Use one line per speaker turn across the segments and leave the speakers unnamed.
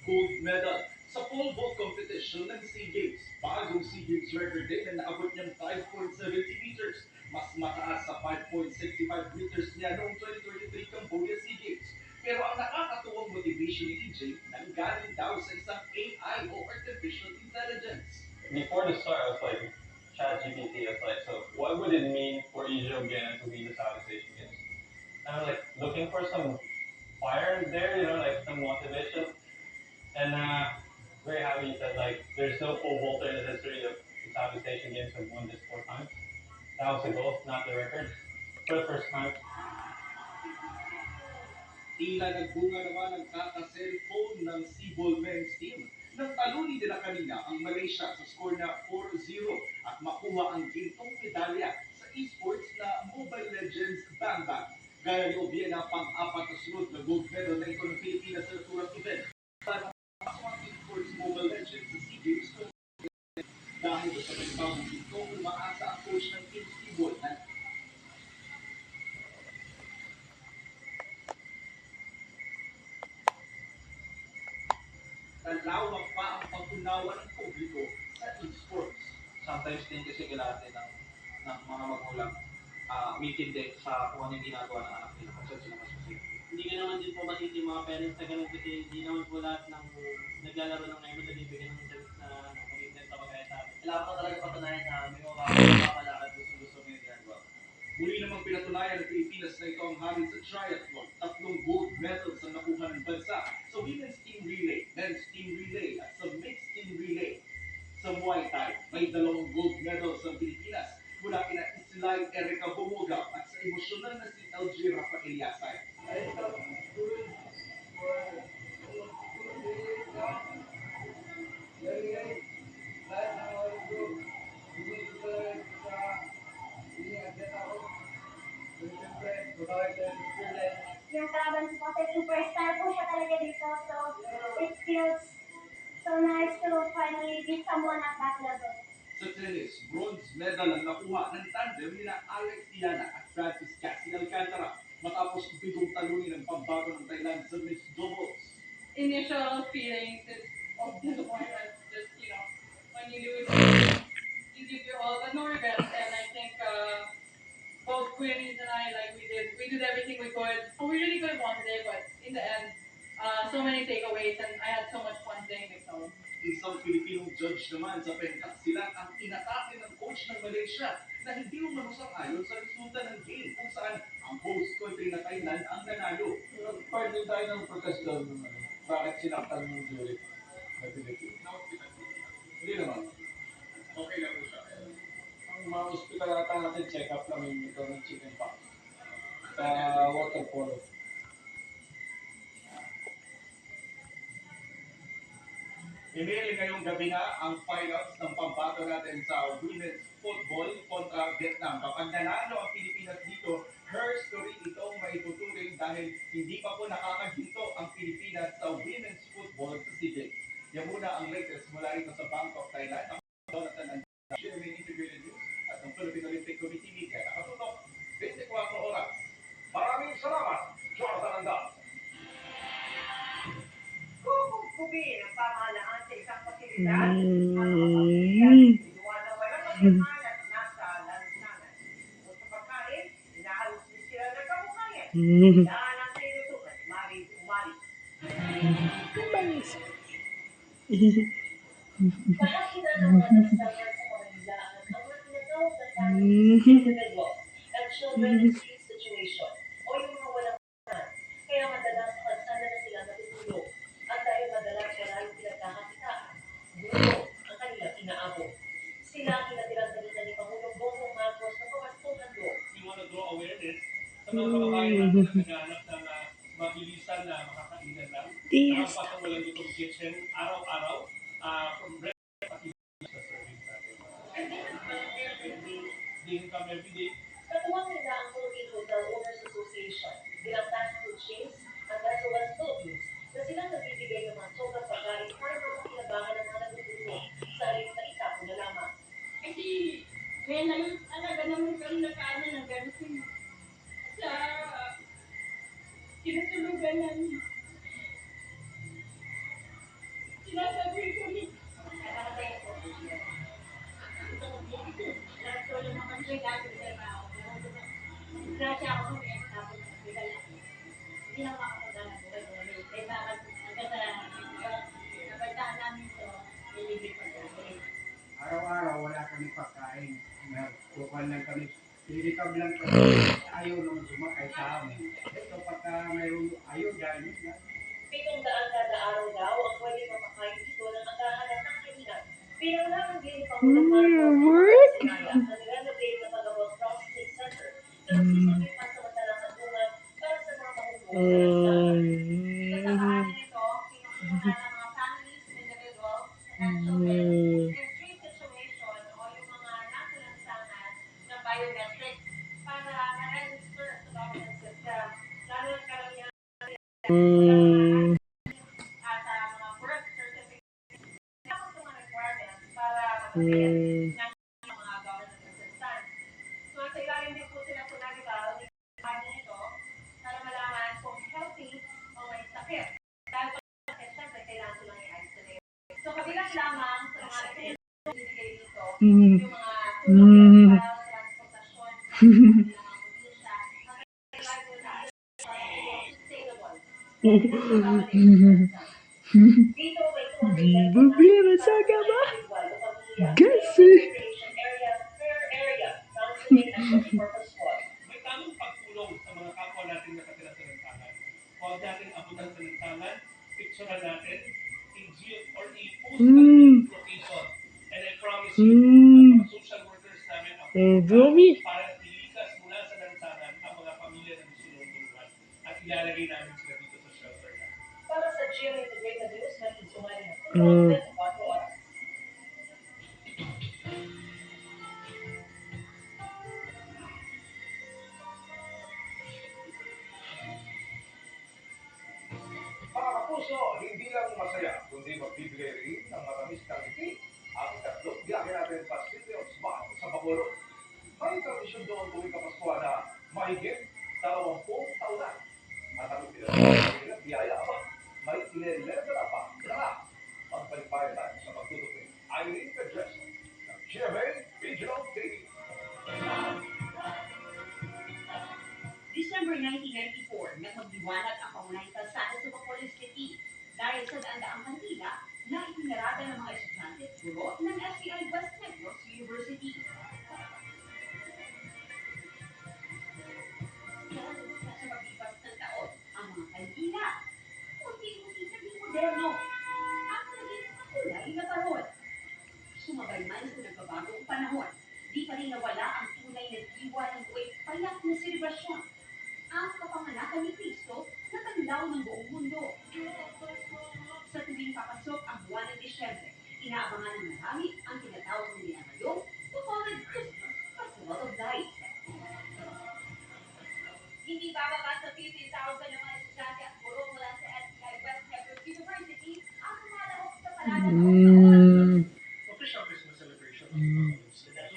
gold medal sa pole vault competition ng SEA Games. Bagong SEA Games record din na naabot niyang 5.70 meters, mas mataas sa 5.65 meters niya noong 2023 Cambodia SEA Games. Pero ang nakakatuwang motivation ni EJ nanggaling daw sa isang AI o Artificial Intelligence.
Before the start, I was like, ChatGPT, I was like, so what would it mean for Israel again to be the Southeast Asian Games? And I was like looking for some fire there, like some motivation. And very happy you said like there's no pole vaulter in the history of the Southeast Asian Games who won this 4 times. That was the goal, not the record. For the first time.
Tila nagbunga naman ang kaka-cellphone ng Cebol men's team nang talunin nila kanina ang Malaysia sa score na 4-0 at makuha ang gintong medalya sa esports na Mobile Legends Bang Bang. Gaya ni Obiena pang-apat na sunod na gold medal na ito ng Pilipinas sa naturang event. Para sa esports Mobile Legends sa SEA Games dahil sa panibawang ito, umaasa ang coach ng Team Cebol na lawak pa ang pag-unawa ng publiko sa esports.
Sometimes din kasi kailangan din ng mga magulang umintindi sa kung ano yung ginagawa ng anak nila kung saan sila masusunod.
Hindi ko naman din po matindi mga parents na ganun kasi hindi naman po lahat ng naglalaro ng ngayon nabibigyan ng chance na mag-invent ako kaya sa amin.
Kailangan ko talaga patunayan na may mga kapalakad gusto mo yung ginagawa.
Muli namang pinatunayan ng Pilipinas na ito ang hari sa triathlon. 3 gold medals ang nakuha ng bansa sa women's team relay, men's team relay at sa mixed team relay. Sa Muay Thai, may 2 gold medals ang Pilipinas mula kina Islay Erica Bumuga at sa emosyonal na si LG Rafael Yasay.
Yung kalaban ko kasi superstar po siya talaga dito. So, it feels so nice to finally beat someone at that level.
Sa tennis, bronze medal ang nakuha ng tandem nila Alex Diana at Francis Cassie Alcantara matapos bigong talunin ng pambato ng Thailand sa mixed doubles.
Initial feelings of disappointment, just when you lose, you give your all, but no regrets. And I think both Queenies and I, like we did everything we could. We really could have won today, but in the end, so many takeaways, and I had so much fun playing mixed doubles.
Isang Pilipinong judge naman sa pencastilan ang inatake ng coach ng Malaysia na hindi umanusang-ayon sa resulta ng game kung saan ang host country na Thailand ang nanalo.
Part din tayo ng protest doon, bakit sinaktan yung jury na Pilipino. Hindi naman.
Okay lang po siya.
Ang mga hospital ata natin, check up lang yung ito ng chicken pox. Sa water polo.
Hinili ngayong gabi na ang finals ng pambato natin sa women's football kontra Vietnam. Kapag nanalo ang Pilipinas dito, her story itong maituturing dahil hindi pa po nakakaginto ang Pilipinas sa women's football sa SEA Games. Yan muna ang latest mula rito sa Bangkok, Thailand. Ang Jonathan Andrea, may integrated news at ang Philippine Olympic Committee Media. Nakatutok 24 oras. Maraming salamat, Jonathan Andrea.
Kukupin ang pamahalaan sa isang pasilidad, ang pamilya, iniwan na walang pagkaman at nasa lansangan. Kung sa pagkain, inahalos din sila ng kabuhayan. Daan ang sinutukan, maring umali.
Nakakita naman ng standard sa pamilya ang mga tinatawag na families, individuals, and children in street situation o yung mga walang kanan. Kaya madalas sa kalsada na sila natutulog. At dahil madalas wala yung pinagkakakitaan, gulo ang kanilang inaabot. Sila ang kinatiran sa ni Pangulong Bongbong Marcos na pamastuhan doon.
We want to draw awareness sa mga kababayan natin na naghahanap ng mabilisan na makakainan lang. Dapat ang walang lutong kitchen araw-araw from breakfast at sa service natin.
And they have come every day.
They come every day.
Katuwang nila ang Philippine Hotel Owners Association bilang fast food chains at restaurants Philippines na silang nagbibigay ng mga sobrang pagkain para makakinabangan ng mga nagtutulong sa halip na itapo na lamang.
Kasi, kaya naman, alaga naman kami nakaano ng ganun sa tinutulugan namin.
Grasya ako nung tapos hindi na makapagdala buhay ulit. Kaya bakit hanggang sa nabalitaan namin ito, nilibig pa dahil.
Araw-araw wala kami pagkain. Nagkukuhan lang kami. Lilikab lang kami. Ayaw naman sumakay sa amin. Ito pagka mayroon ayaw dahil yun lang.
700 kada araw daw ang pwede mapakain dito ng naghahanap ng kainan. Pinanglaman din ni Pangulong Marcos Sinaya ang renovate na Pagawang Processing Center na magsisipin pansamantalang katulad para sa mga mahuhulog. Kasamahan nito, pinupunta ng mga families, individuals, financial benefits, and street situation o yung mga nakalansangan ng biometrics para ma-register sa government system. Lalo ang karamihan at mga birth certificate. Tapos yung mga requirements para mag-avail ng mga government assistance. So, sa ilalim din po sila sa medical, nito para malaman kung healthy o may sakit. Dahil kung may sakit, syempre, kailangan silang i-isolate. So, kabilang lamang sa mga ibigay dito, yung mga tulong para sa transportasyon, mga probinsya, ang kailangan sustainable. Dito may
Bibira sa gaba. Gasi.
May tamang pagtulong sa mga kapwa natin nakatira sa lansangan. Huwag natin abutan sa lansangan, picturean natin, or i-post natin location. And I promise you, ang mga social workers namin
Jomi.
para ilikas mula sa lansangan ang mga pamilya na gusto nung tulungan at ilalagay namin sila dito sa shelter na.
Para sa GMA Integrated News, nakikisungan ng 24 oras.
Mga kapuso, hindi lang masaya, kundi magbibigay rin ng matamis na ngiti ang ikatlong biyahe natin sa City of Smile sa Bacolod. May tradisyon doon tuwing Kapaskuhan na mahigit 20 taon na. At ang pinag-ilang biyaya aba, may ine-level up pa na pagpalipayan tayo sa pagtutukoy. Irene Pedreso ng GMA Regional TV.
December 1994, nagmagdiwanag ang pangunahing kalsada sa Bacolod City dahil sa daan-daang kandila na ipinarada ng mga estudyante at guro ng STI West Negros University. Sa paglipas ng taon, ang mga kandila, unti-unti naging moderno at naging makulay na parol. Sumabay man sa nagbabagong panahon, di pa rin nawala ang tunay na diwa ng buhay payak na selebrasyon. Ang kapanganakan ni Cristo na kanlaw ng buong mundo. Sa tuwing papasok ang buwan ng Disyembre, inaabangan ng marami ang tinatawag nila ngayong Bacolod Christmas Festival of Lights. Hindi bababa sa 15,000 ng mga estudyante at guro mula sa STI West Negros University ang kumalahok sa parada ng
official Christmas celebration of Bacolod City.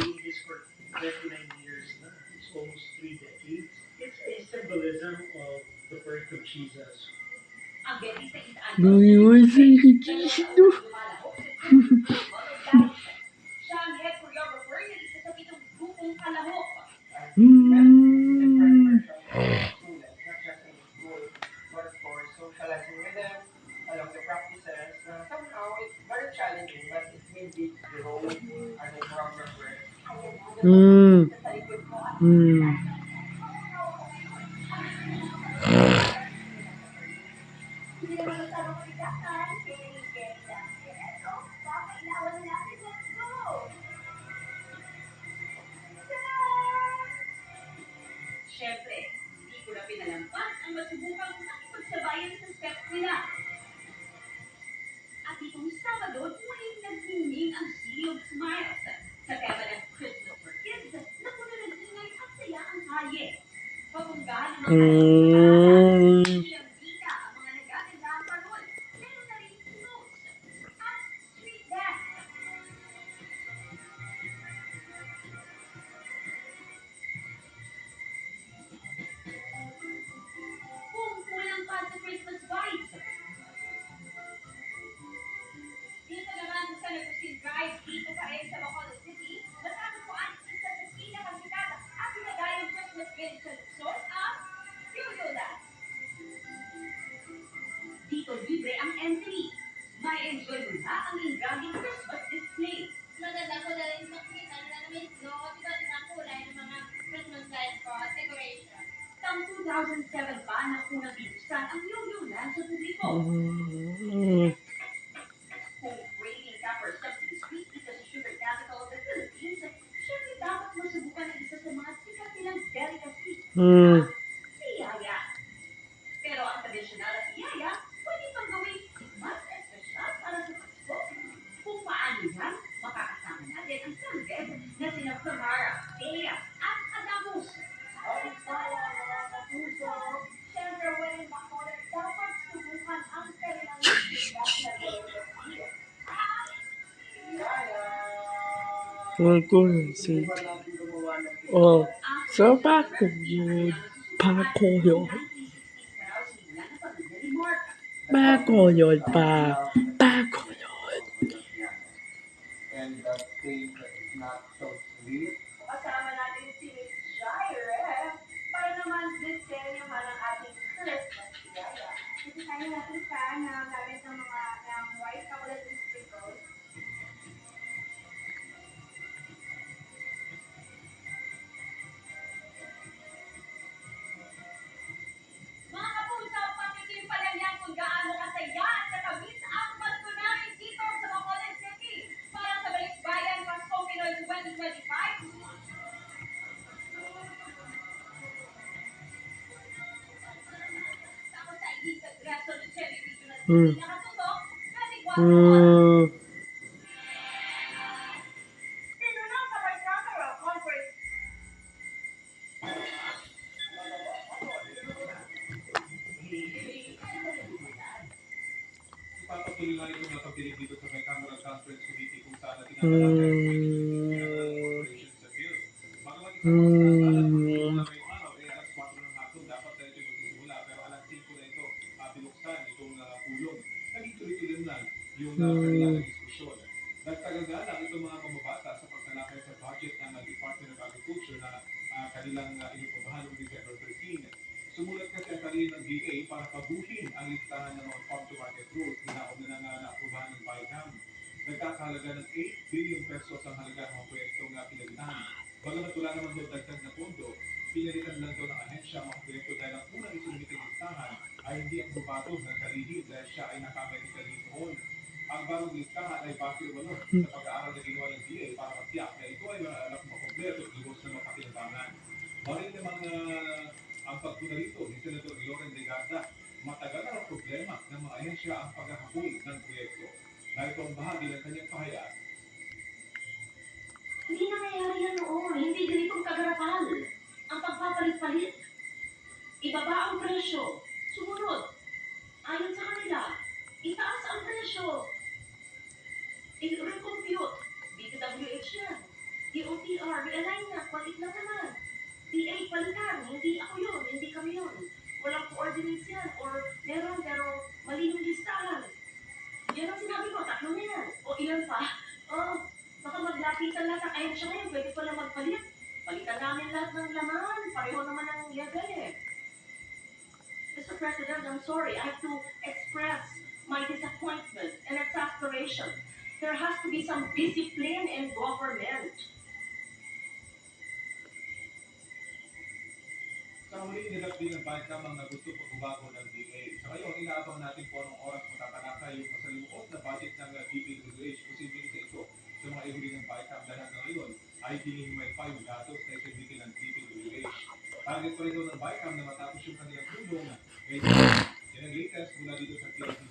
Doing this for 39 years now. It's almost 3 decades. It's a symbolism of the birth of Jesus.
ang 26
Ngayon sa Kristo.
Siya ang head choreographer na isa sa pitong grupong kalahok.
But for socializing with them, along the practices, somehow it's very challenging, but it will be the role as a choreographer.
Hindi naman magtanong ko diktakan, pinigyan lang. Eto, baka ilawan na natin. Let's go! Siyempre, hindi ko na pinalampas ang masubukang nakipagsabayan sa steps nila. At itong Sabado, muling nagnining ang Sea of Smiles sa tema ng Christmas for Kids na puno ng ingay at saya ang kalye. Papunggahan ng mga siyang dika ang mga nagagandang parol. Meron na rin notes at street dance. Kung kulang pa sa Christmas vibes, Pwede sa Luxor at Yo-Yo Land. Dito libre ang entry. May enjoy mo na ang Ingramin Christmas display.
Maganda ko na rin makita na namin iba't ibang kulay ng mga Christmas lights ko at decoration.
Taong 2007 pa nang unang binuksan ang Yo-Yo Land sa publiko. Kung craving ka for something sweet dito sa sugar capital of the Philippines, syempre dapat masubukan ang isa sa mga sikat nilang delicacy, tiyaya. Pero ang tradisyonal na tiyaya, pwede pang gawing mas espesyal para sa Pasko. Kung paano yan, makakasama natin ang sangged na sina Samara, Bea, at Adamus.
Ay, kaya mga kapuso, syempre walang makulat, dapat subukan ang kanilang sikat na delicacy.
Ako si oh so Bakuyo Bakuyo Bakuyo
And the taste is not so sweet.
Kasama natin si Miss Jaire para naman disenyohan ang ating Christmas tiyaya. Design natin siya na gamit ng mga white chocolate and sprinkles.
Mga kapuso, patikim pa lang yan kung gaano kasaya at katamis ang Pasko namin dito sa Bacolod City. Para sa Balikbayan, Pasko Pinoy 2025. Tapos sa Iglesia Graso de Cherry Regional City, nakatutok, Caligua,
Pinunang sa Bicameral Conference.
Ipapatuloy nga ito na pagdinig dito sa may Cameral Conference Committee kung saan natin operations sa field. Bagamat ngayong araw, alas 4 ng hapon, dapat na ito magsisimula. Pero alas 5 na ito, binuksan itong pulong. Naging tuloy-tuloy na yung kanilang diskusyon. Nagtagaga lang itong mga mamabata sa pagtalakay sa budget ng Department of Agriculture na kanilang inupubahan noong December 13. Sumulat kasi ang talin ng DA para pabuhin ang listahan ng mga farm-to-market rules na na-aprobahan ng BICAM. Nagkakahalaga ng 8 billion pesos ang halaga ng mga proyektong pinalitan. Bagamat wala naman doon dagdag na pondo, pinalitan lang doon ng ahensya ang mga proyekto dahil ang unang isinumiting listahan ay hindi aprobado ng kalihim dahil siya ay nakamedical leave noon. Ang bagong listahan ay base umano sa pag-aaral na ginawa ng DA para matiyak na ito ay makompleto at lubos na mapakinabangan. Maring namang ang pagpuna rito ni Senator Loren Legada, matagal na ang problema ng mga ahensya ang paghahabol ng proyekto. Narito ang bahagi ng kanyang pahayag.
Hindi nangyayari yan noon. Hindi ganitong kagarapal. Ang pagpapalit-palit. Ibaba ang presyo. Sumunod. Ayon sa kanila. Itaas ang presyo. I-recompute. DPWH yan. DOTR. Realign na. Palit na naman. DA palitan. Hindi ako yun. Hindi kami yun. Walang coordinates yan. Or meron pero mali yung listahan. Yan ang sinabi ko. Tatlo na yan. O ilan pa? Baka maglapitan lahat ang ayun siya ngayon, pwede pala magpalit. Palitan namin lahat ng laman. Pareho naman ang legal eh. Mr. President, I'm sorry. I have to express my disappointment and exasperation. There has to be some discipline in government.
Sa huling nilap din ng BICAM ang gusto pagbabago ng DA. Sa ngayon, inaabang natin po anong oras matatalakay yung masalimuot na budget ng DPWH. Posibleng sa ito sa mga ihuli ng BICAM dahil na ngayon ay dinihimay pa yung datos na isibigin ng DPWH. Target pa rin ng BICAM na matapos yung kanilang tulong. Yan ang latest mula dito sa TLC